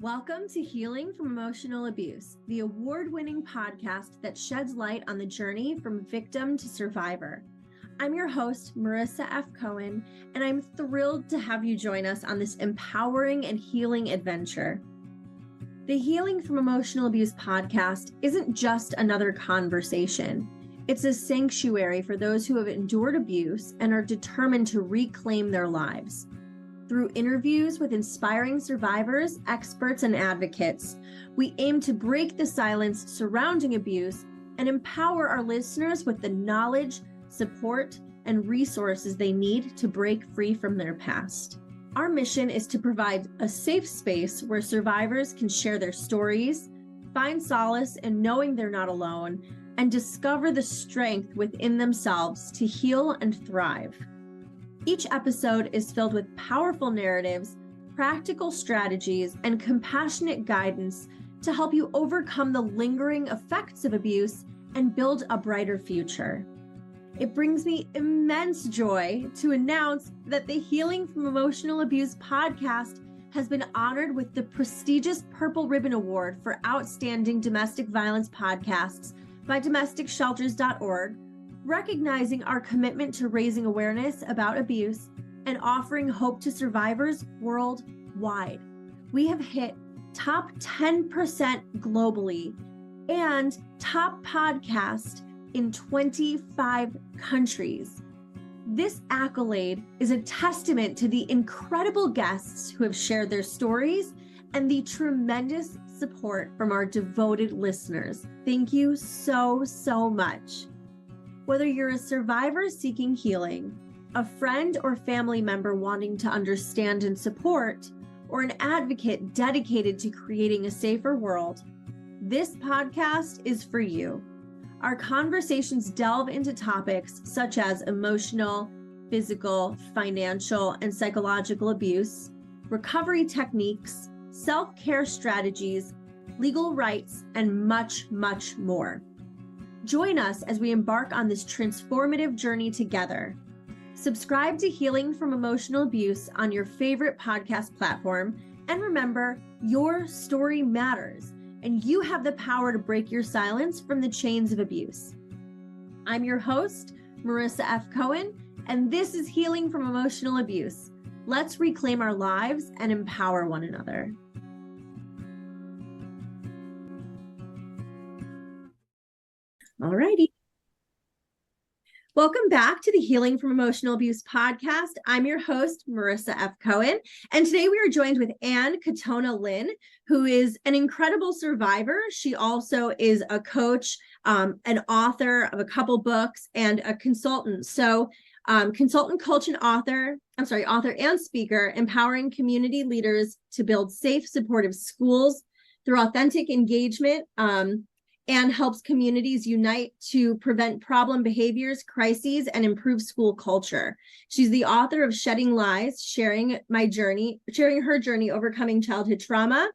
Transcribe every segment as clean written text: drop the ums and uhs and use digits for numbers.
Welcome to Healing from Emotional Abuse, the award-winning podcast that sheds light on the journey from victim to survivor. I'm your host, Marissa F. Cohen, and I'm thrilled to have you join us on this empowering and healing adventure. The Healing from Emotional Abuse podcast isn't just another conversation. It's a sanctuary for those who have endured abuse and are determined to reclaim their lives. Through interviews with inspiring survivors, experts, and advocates, we aim to break the silence surrounding abuse and empower our listeners with the knowledge, support, and resources they need to break free from their past. Our mission is to provide a safe space where survivors can share their stories, find solace in knowing they're not alone, and discover the strength within themselves to heal and thrive. Each episode is filled with powerful narratives, practical strategies, and compassionate guidance to help you overcome the lingering effects of abuse and build a brighter future. It brings me immense joy to announce that the Healing from Emotional Abuse podcast has been honored with the prestigious Purple Ribbon Award for Outstanding Domestic Violence Podcasts by DomesticShelters.org, recognizing our commitment to raising awareness about abuse and offering hope to survivors worldwide. We have hit top 10% globally and top podcast in 25 countries. This accolade is a testament to the incredible guests who have shared their stories and the tremendous support from our devoted listeners. Thank you so much. Whether you're a survivor seeking healing, a friend or family member wanting to understand and support, or an advocate dedicated to creating a safer world, this podcast is for you. Our conversations delve into topics such as emotional, physical, financial, and psychological abuse, recovery techniques, self-care strategies, legal rights, and much more. Join us as we embark on this transformative journey together. Subscribe to Healing from Emotional Abuse on your favorite podcast platform. And remember, your story matters, and you have the power to break your silence from the chains of abuse. I'm your host, Marissa F. Cohen, and this is Healing from Emotional Abuse. Let's reclaim our lives and empower one another. All righty. Welcome back to the Healing from Emotional Abuse podcast. I'm your host, Marissa F. Cohen, and today we are joined with Catona Lynn, who is an incredible survivor. She also is a coach, an author of a couple books, and a consultant. So, consultant, coach, and author and speaker, empowering community leaders to build safe, supportive schools through authentic engagement, and helps communities unite to prevent problem behaviors, crises, and improve school culture. She's the author of Shedding Lies, sharing her journey overcoming childhood trauma.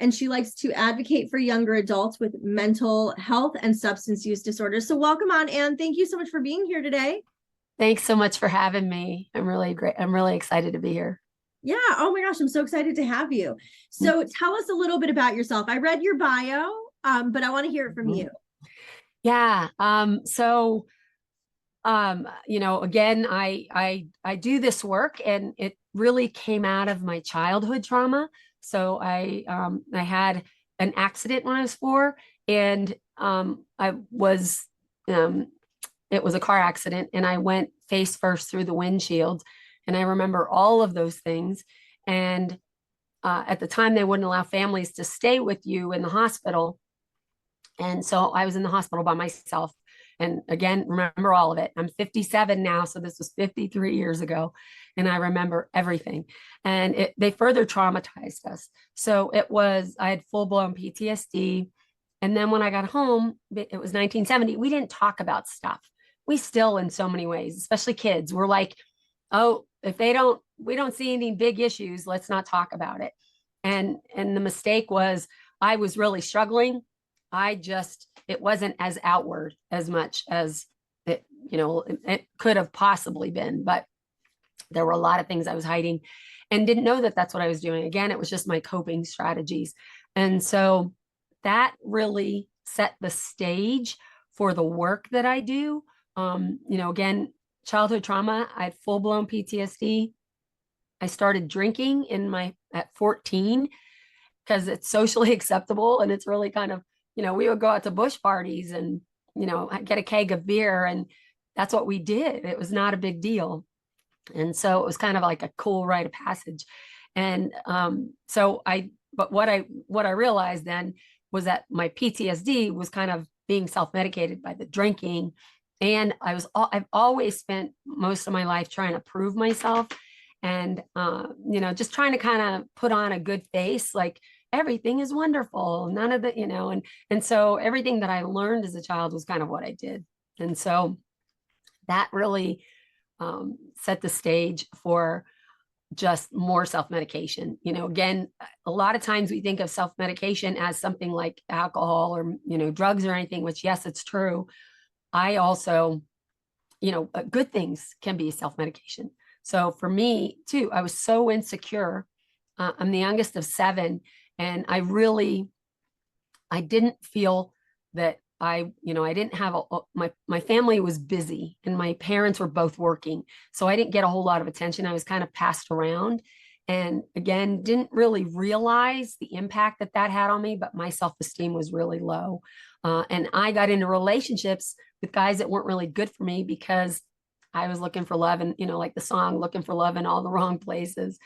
And she likes to advocate for younger adults with mental health and substance use disorders. So welcome on, Anne. Thank you so much for being here today. Thanks so much for having me. I'm really excited to be here. Yeah. Oh my gosh. I'm so excited to have you. So tell us a little bit about yourself. I read your bio. But I want to hear it from you. Yeah. Again, I do this work, and it really came out of my childhood trauma. So I had an accident when I was 4, and it was a car accident, and I went face first through the windshield. And I remember all of those things. And at the time, they wouldn't allow families to stay with you in the hospital. And so I was in the hospital by myself. And again, remember all of it. I'm 57 now, so this was 53 years ago. And I remember everything. And they further traumatized us. So I had full-blown PTSD. And then when I got home, it was 1970, we didn't talk about stuff. We still, in so many ways, especially kids, we're like, oh, if we don't see any big issues, let's not talk about it. And the mistake was I was really struggling. It wasn't as outward as much as it could have possibly been. But There were a lot of things I was hiding and didn't know that that's what I was doing. Again, it was just my coping strategies. And so that really set the stage for the work that I do. Again, childhood trauma, I had full-blown PTSD. I started drinking at 14 because it's socially acceptable, and it's really kind of, we would go out to bush parties and, get a keg of beer, and that's what we did. It was not a big deal. And so it was kind of like a cool rite of passage. And but what I realized then was that my PTSD was kind of being self-medicated by the drinking. And I've always spent most of my life trying to prove myself and, just trying to kind of put on a good face, like everything is wonderful. None of the, and so everything that I learned as a child was kind of what I did. And so that really set the stage for just more self-medication. Again, a lot of times we think of self-medication as something like alcohol or, drugs or anything, which yes, it's true. I also, good things can be self-medication. So for me too, I was so insecure. I'm the youngest of 7, and I didn't feel that I didn't have my family was busy and my parents were both working. So I didn't get a whole lot of attention. I was kind of passed around, and again, didn't really realize the impact that had on me, but my self-esteem was really low. And I got into relationships with guys that weren't really good for me because I was looking for love, and, like the song, looking for love in all the wrong places.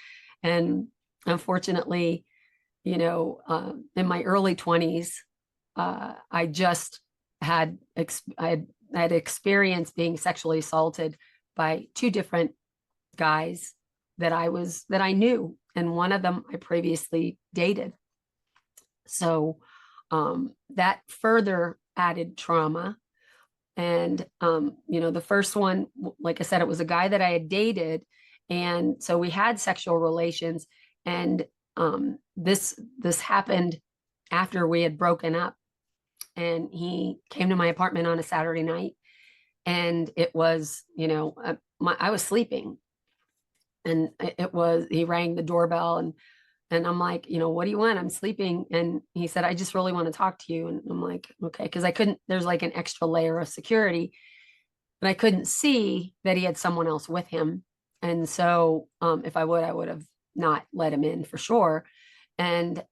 And unfortunately, in my early 20s, I just had experienced being sexually assaulted by 2 different guys that I knew, and one of them I previously dated. So that further added trauma. And the first one, like I said, it was a guy that I had dated, and so we had sexual relations, and this happened after we had broken up. And he came to my apartment on a Saturday night, and it was, I was sleeping, and he rang the doorbell, and I'm like, what do you want? I'm sleeping. And he said, I just really want to talk to you. And I'm like, okay. Because there's like an extra layer of security, but I couldn't see that he had someone else with him. And so if I would have not let him in for sure. And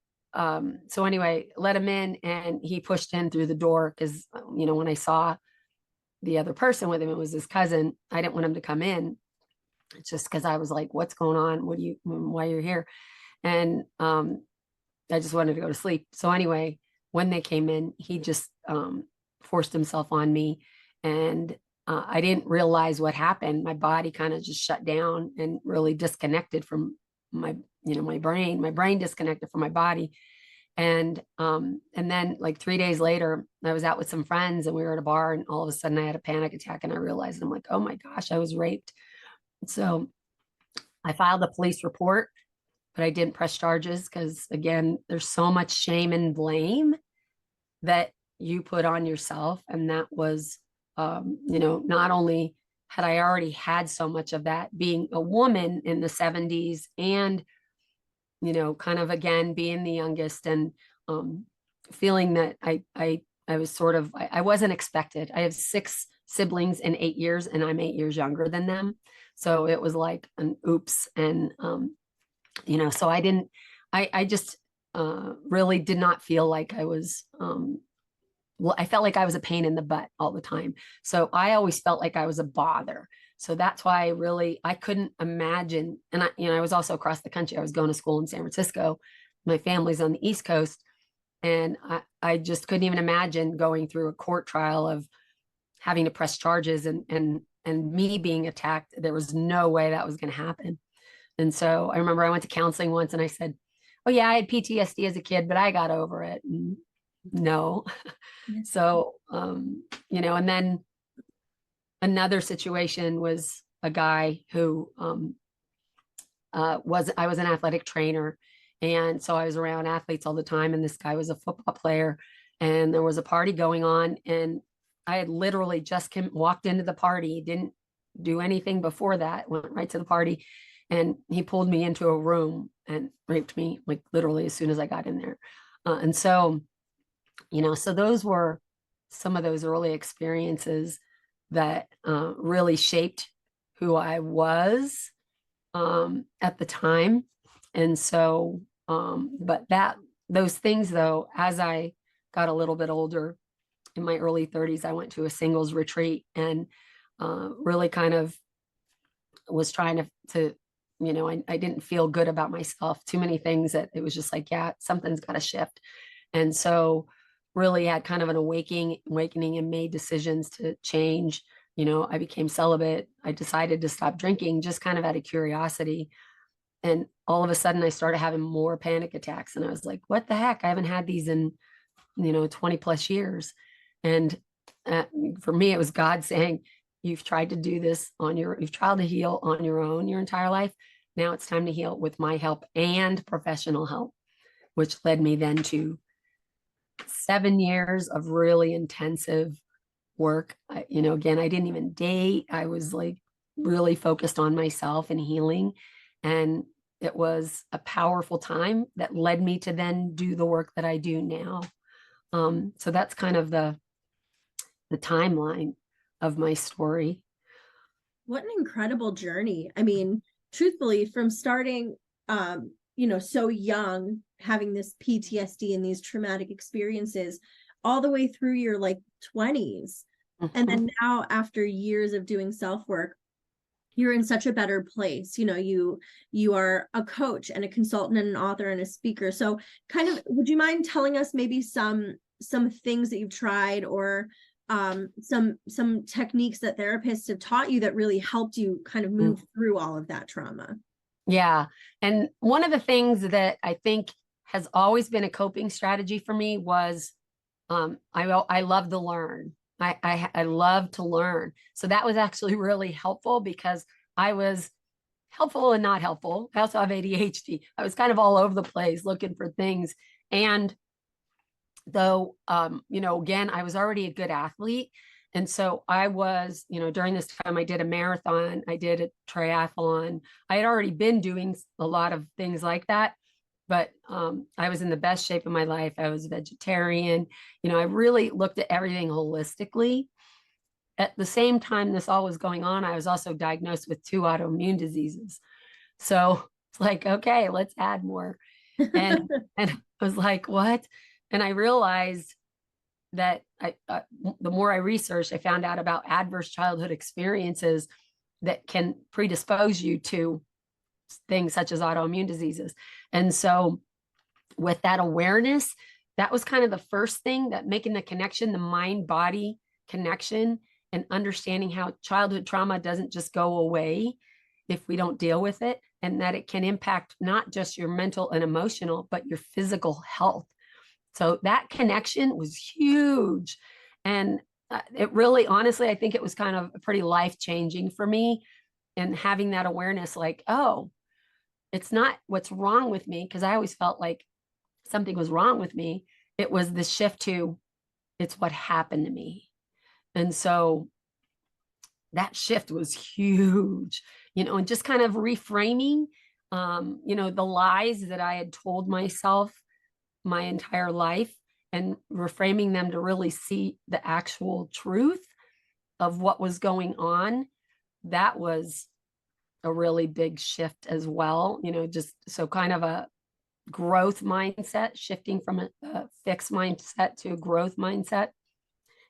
so anyway, let him in, and he pushed in through the door because, when I saw the other person with him, it was his cousin. I didn't want him to come in. It's just because I was like, what's going on? Why you're here? And I just wanted to go to sleep. So anyway, when they came in, he just forced himself on me, and I didn't realize what happened. My body kind of just shut down and really disconnected from my brain. My brain disconnected from my body. And then like 3 days later, I was out with some friends, and we were at a bar, and all of a sudden I had a panic attack, and I realized, I'm like, oh my gosh, I was raped. So I filed a police report, but I didn't press charges because, again, there's so much shame and blame that you put on yourself. And that was, not only had I already had so much of that being a woman in the 70s, and, kind of, again, being the youngest, and feeling that I was sort of, I wasn't expected. I have 6 siblings in 8 years, and I'm 8 years younger than them. So it was like an oops. And, so I just really did not feel like I was, I felt like I was a pain in the butt all the time. So I always felt like I was a bother. So that's why I couldn't imagine. And I was also across the country. I was going to school in San Francisco. My family's on the East Coast. And I just couldn't even imagine going through a court trial of having to press charges and me being attacked. There was no way that was going to happen. And so I remember I went to counseling once, and I said, oh yeah, I had PTSD as a kid, but I got over it. And no. So, and then another situation was a guy who I was an athletic trainer. And so I was around athletes all the time. And this guy was a football player, and there was a party going on. And I had literally just walked into the party, didn't do anything before that. Went right to the party, and he pulled me into a room and raped me, like literally as soon as I got in there. And so, so those were some of those early experiences that really shaped who I was at the time. And so, but those things though, as I got a little bit older, in my early 30s, I went to a singles retreat and really kind of was trying to I didn't feel good about myself, too many things that it was just like, yeah, something's got to shift. And so really had kind of an awakening and made decisions to change. I became celibate. I decided to stop drinking just kind of out of curiosity. And all of a sudden I started having more panic attacks. And I was like, what the heck? I haven't had these in, 20 plus years. And for me, it was God saying, you've tried to do this you've tried to heal on your own your entire life. Now it's time to heal with my help and professional help, which led me then to 7 years of really intensive work. Again, I didn't even date. I was like really focused on myself and healing. And it was a powerful time that led me to then do the work that I do now. So that's kind of the timeline of my story. What an incredible journey. I mean, truthfully, from starting, so young, having this PTSD and these traumatic experiences, all the way through your like 20s. Mm-hmm. And then now, after years of doing self-work, you're in such a better place. You are a coach and a consultant and an author and a speaker. So kind of, would you mind telling us maybe some things that you've tried, or some techniques that therapists have taught you that really helped you kind of move through all of that trauma? Yeah. And one of the things that I think has always been a coping strategy for me was I love to learn. I love to learn. So that was actually really helpful, because I was helpful and not helpful. I also have ADHD. I was kind of all over the place looking for things. And though, again, I was already a good athlete. And so I was, during this time, I did a marathon, I did a triathlon. I had already been doing a lot of things like that, but I was in the best shape of my life. I was vegetarian. I really looked at everything holistically. At the same time this all was going on, I was also diagnosed with 2 autoimmune diseases. So it's like, okay, let's add more. And I was like, what? And I realized that the more I researched, I found out about adverse childhood experiences that can predispose you to things such as autoimmune diseases. And so with that awareness, that was kind of the first thing, that making the connection, the mind-body connection, and understanding how childhood trauma doesn't just go away if we don't deal with it, and that it can impact not just your mental and emotional, but your physical health. So that connection was huge. And it really, honestly, I think it was kind of pretty life-changing for me. And having that awareness, like, oh, it's not what's wrong with me, because I always felt like something was wrong with me. It was the shift to, it's what happened to me. And so that shift was huge, and just kind of reframing, the lies that I had told myself my entire life, and reframing them to really see the actual truth of what was going on. That was a really big shift as well, just so kind of a growth mindset, shifting from a fixed mindset to a growth mindset.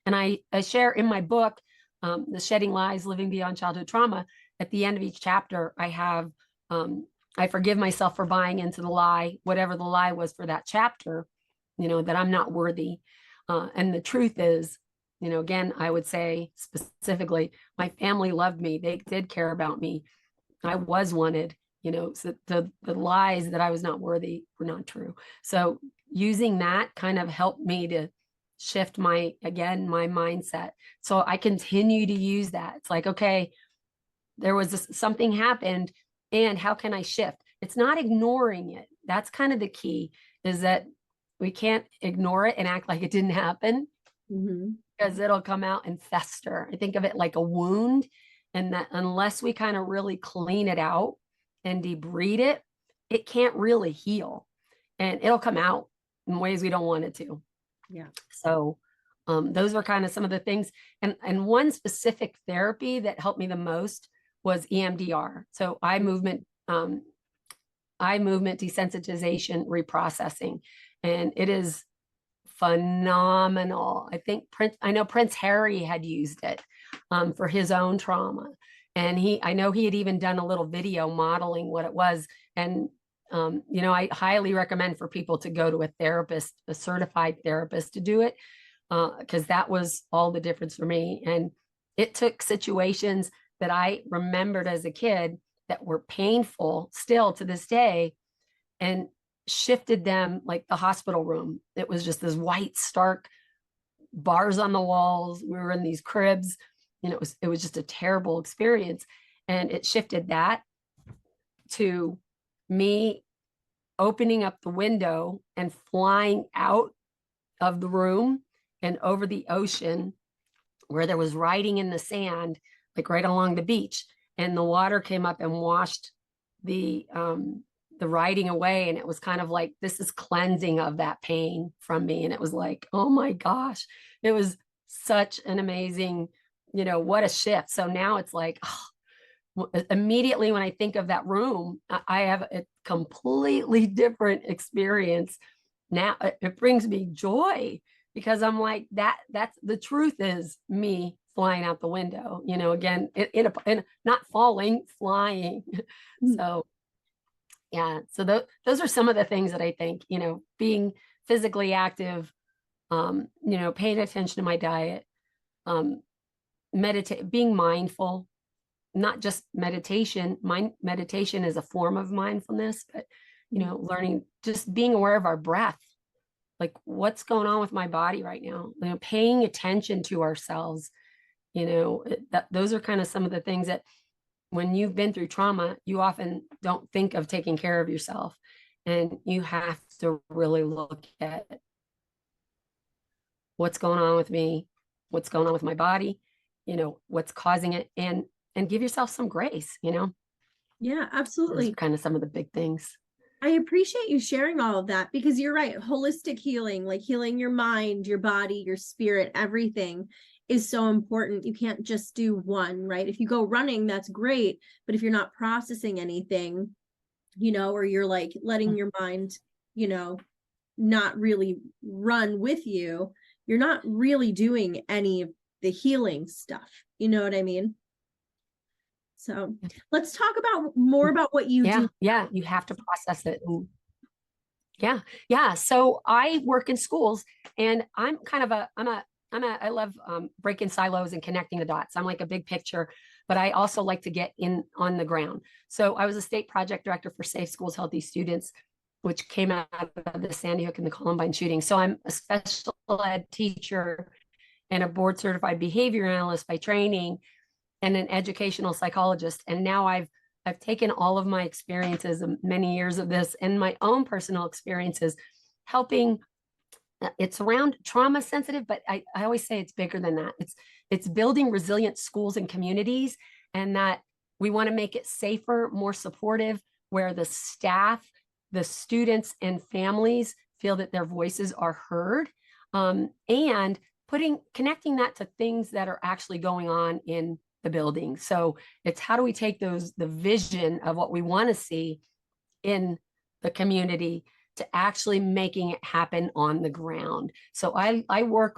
And I share in my book, The Shedding Lies, Living Beyond Childhood Trauma, at the end of each chapter, I have, I forgive myself for buying into the lie, whatever the lie was for that chapter, that I'm not worthy. And the truth is, again, I would say specifically, my family loved me. They did care about me. I was wanted, so the lies that I was not worthy were not true. So using that kind of helped me to shift my mindset. So I continue to use that. It's like, okay, there was something happened, and how can I shift? It's not ignoring it. That's kind of the key, is that we can't ignore it and act like it didn't happen, because it'll come out and fester. I think of it like a wound. and that unless we kind of really clean it out and debride it, it can't really heal, and it'll come out in ways we don't want it to. Yeah. So those were kind of some of the things. And one specific therapy that helped me the most was EMDR. So eye movement desensitization reprocessing. And it is phenomenal. I know Prince Harry had used it for his own trauma. And I know he had even done a little video modeling what it was. And I highly recommend for people to go to a therapist, a certified therapist, to do it, because that was all the difference for me. And it took situations that I remembered as a kid that were painful still to this day, and shifted them like the hospital room. It was just this white, stark bars on the walls. We were in these cribs. It was just a terrible experience. And it shifted that to me opening up the window and flying out of the room and over the ocean, where there was writing in the sand, like right along the beach, and the water came up and washed the writing away. And it was kind of like, this is cleansing of that pain from me. And it was like, oh my gosh, it was such an amazing, what a shift. So now it's like, immediately when I think of that room, I have a completely different experience. Now it brings me joy, because I'm like, that's the truth, is me flying out the window, again, in not falling, flying. So yeah, so those are some of the things that I think, being physically active, paying attention to my diet, meditate, being mindful, not just meditation. Meditation is a form of mindfulness, but, learning, just being aware of our breath, like what's going on with my body right now, paying attention to ourselves, those are kind of some of the things that, when you've been through trauma, you often don't think of taking care of yourself. And you have to really look at what's going on with me, what's going on with my body, what's causing it, and give yourself some grace, Yeah, Those absolutely. are kind of some of the big things. I appreciate you sharing all of that, because you're right. Holistic healing, like healing your mind, your body, your spirit, everything is so important. You can't just do one, right? If you go running, that's great. But if you're not processing anything, or you're like letting your mind, not really run with you, you're not really doing any of the healing stuff. You know what I mean? So let's talk more about what you do. Yeah, you have to process it. Yeah. So I work in schools, and I'm kind of I love breaking silos and connecting the dots. I'm like a big picture, but I also like to get in on the ground. So I was a state project director for Safe Schools, Healthy Students, which came out of the Sandy Hook and the Columbine shooting. So I'm a special ed teacher and a board certified behavior analyst by training, and an educational psychologist. And now I've taken all of my experiences, many years of this, and my own personal experiences, helping. It's around trauma sensitive, but I always say it's bigger than that. It's building resilient schools and communities, and that we want to make it safer, more supportive, where the staff, the students, and families feel that their voices are heard, and connecting that to things that are actually going on in the building. So it's, how do we take the vision of what we want to see in the community to actually making it happen on the ground. So I work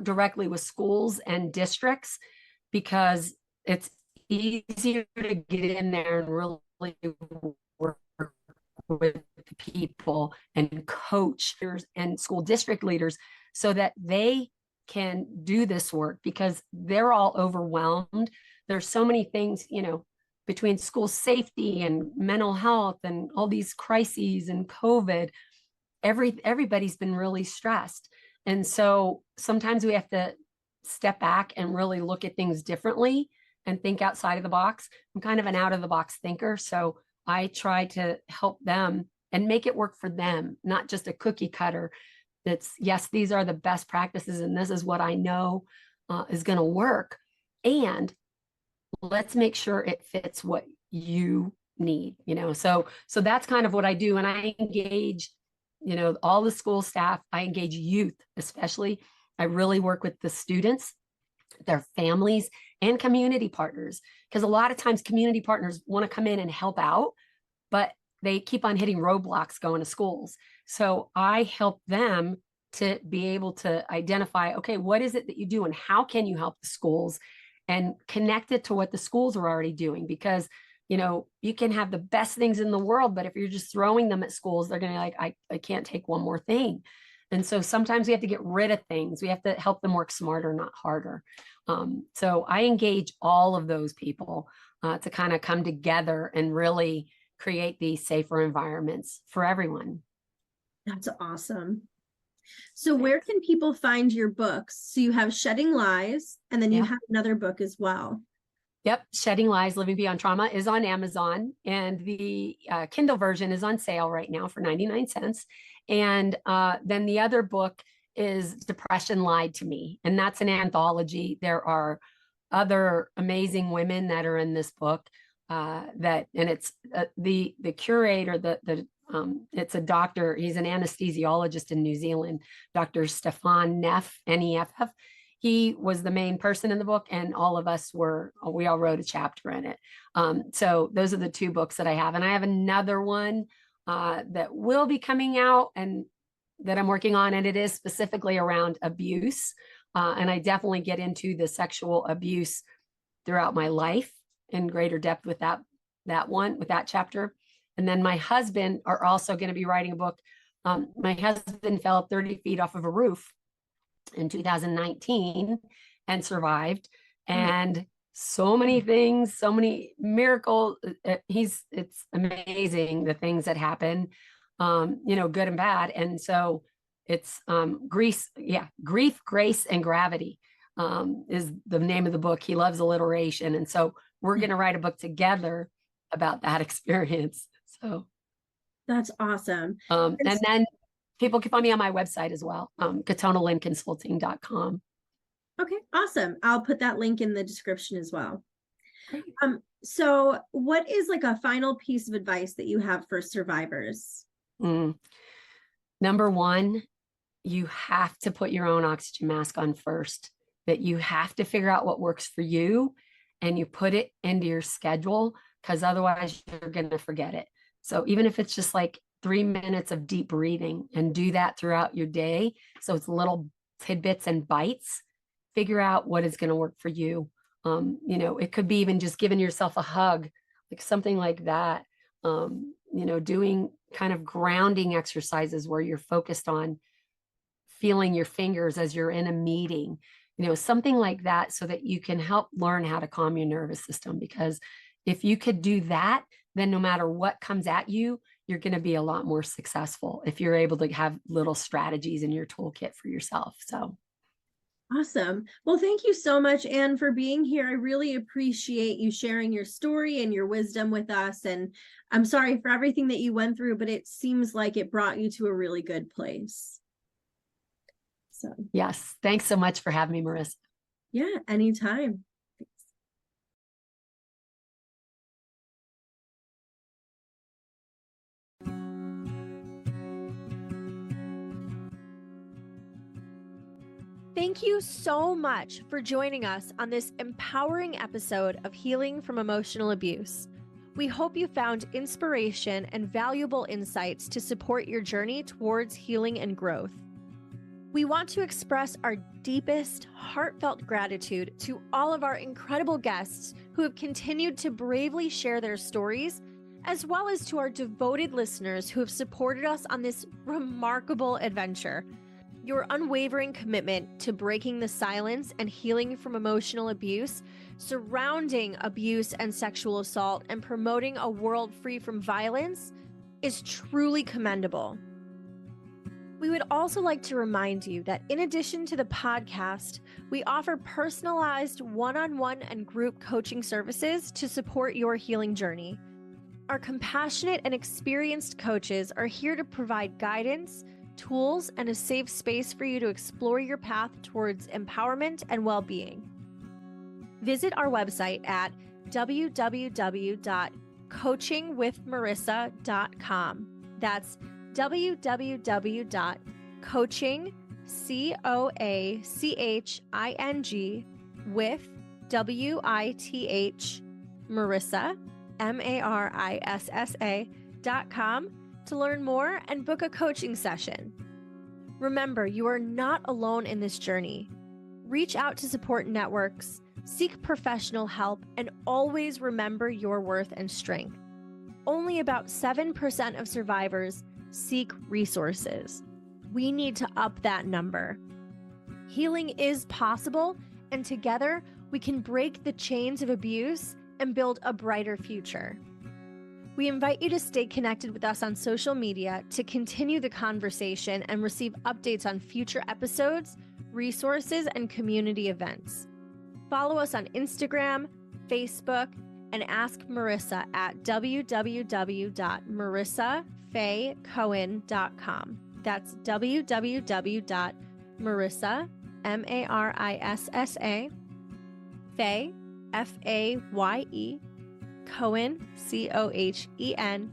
directly with schools and districts, because it's easier to get in there and really work with people and coach and school district leaders, so that they can do this work, because they're all overwhelmed. There's so many things, between school safety and mental health and all these crises and COVID, everybody's been really stressed. And so sometimes we have to step back and really look at things differently and think outside of the box. I'm kind of an out of the box thinker. So I try to help them and make it work for them, not just a cookie cutter. That's, yes, these are the best practices, and this is what I know is going to work. And let's make sure it fits what you need, so that's kind of what I do. And I engage, all the school staff. I engage youth, especially. I really work with the students, their families, and community partners, because a lot of times community partners want to come in and help out, but they keep on hitting roadblocks going to schools. So I help them to be able to identify, okay, what is it that you do and how can you help the schools, and connect it to what the schools are already doing. Because, you can have the best things in the world, but if you're just throwing them at schools, they're going to be like, I can't take one more thing. And so sometimes we have to get rid of things. We have to help them work smarter, not harder. So I engage all of those people to kind of come together and really create these safer environments for everyone. That's awesome. So where can people find your books? So you have Shedding Lies, and then you have another book as well. Yep. Shedding Lies, Living Beyond Trauma is on Amazon, and the Kindle version is on sale right now for 99 cents. And then the other book is Depression Lied to Me, and that's an anthology. There are other amazing women that are in this book, and it's the curator, it's a doctor. He's an anesthesiologist in New Zealand, Dr. Stefan Neff, Neff. He was the main person in the book, and all of us we all wrote a chapter in it. So those are the two books that I have. And I have another one that will be coming out and that I'm working on, and it is specifically around abuse. And I definitely get into the sexual abuse throughout my life in greater depth with that chapter. And then my husband are also going to be writing a book. My husband fell 30 feet off of a roof in 2019 and survived. And so many things, so many miracles. It's amazing the things that happen, good and bad. And so it's grief, grace, and gravity is the name of the book. He loves alliteration. And so we're going to write a book together about that experience. So that's awesome. And then people can find me on my website as well, CatonaLynnConsulting.com. Okay, awesome. I'll put that link in the description as well. So what is like a final piece of advice that you have for survivors? Number one, you have to put your own oxygen mask on first. That you have to figure out what works for you, and you put it into your schedule, because otherwise you're going to forget it. So even if it's just like 3 minutes of deep breathing, and do that throughout your day, so it's little tidbits and bites, figure out what is going to work for you. It could be even just giving yourself a hug, like something like that. Doing kind of grounding exercises where you're focused on feeling your fingers as you're in a meeting, something like that, so that you can help learn how to calm your nervous system. Because if you could do that, then no matter what comes at you, you're going to be a lot more successful if you're able to have little strategies in your toolkit for yourself. So awesome. Well, thank you so much, Anne, for being here. I really appreciate you sharing your story and your wisdom with us. And I'm sorry for everything that you went through, but it seems like it brought you to a really good place. So yes, thanks so much for having me, Marissa. Yeah, anytime. Thank you so much for joining us on this empowering episode of Healing from Emotional Abuse. We hope you found inspiration and valuable insights to support your journey towards healing and growth. We want to express our deepest, heartfelt gratitude to all of our incredible guests who have continued to bravely share their stories, as well as to our devoted listeners who have supported us on this remarkable adventure. Your unwavering commitment to breaking the silence and healing from emotional abuse, surrounding abuse and sexual assault, and promoting a world free from violence is truly commendable. We would also like to remind you that in addition to the podcast, we offer personalized one-on-one and group coaching services to support your healing journey. Our compassionate and experienced coaches are here to provide guidance, tools, and a safe space for you to explore your path towards empowerment and well-being. Visit our website at www.coachingwithmarissa.com. That's www.coaching, COACHING, with WITH, Marissa, MARISSA.com to learn more and book a coaching session. Remember, you are not alone in this journey. Reach out to support networks, seek professional help, and always remember your worth and strength. Only about 7% of survivors seek resources. We need to up that number. Healing is possible, and together we can break the chains of abuse and build a brighter future. We invite you to stay connected with us on social media to continue the conversation and receive updates on future episodes, resources, and community events. Follow us on Instagram, Facebook, and ask Marissa at www.marissafaycohen.com. That's www.marissa, MARISSA, Faye, FAYE, Cohen, COHEN.com.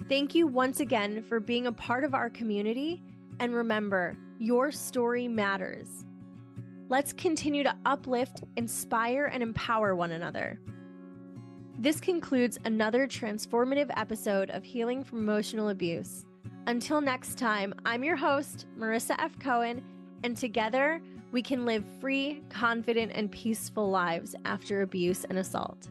Thank you once again for being a part of our community, and remember, your story matters. Let's continue to uplift, inspire, and empower one another. This concludes another transformative episode of Healing from Emotional Abuse. Until next time, I'm your host, Marissa F. Cohen, and together we can live free, confident, and peaceful lives after abuse and assault.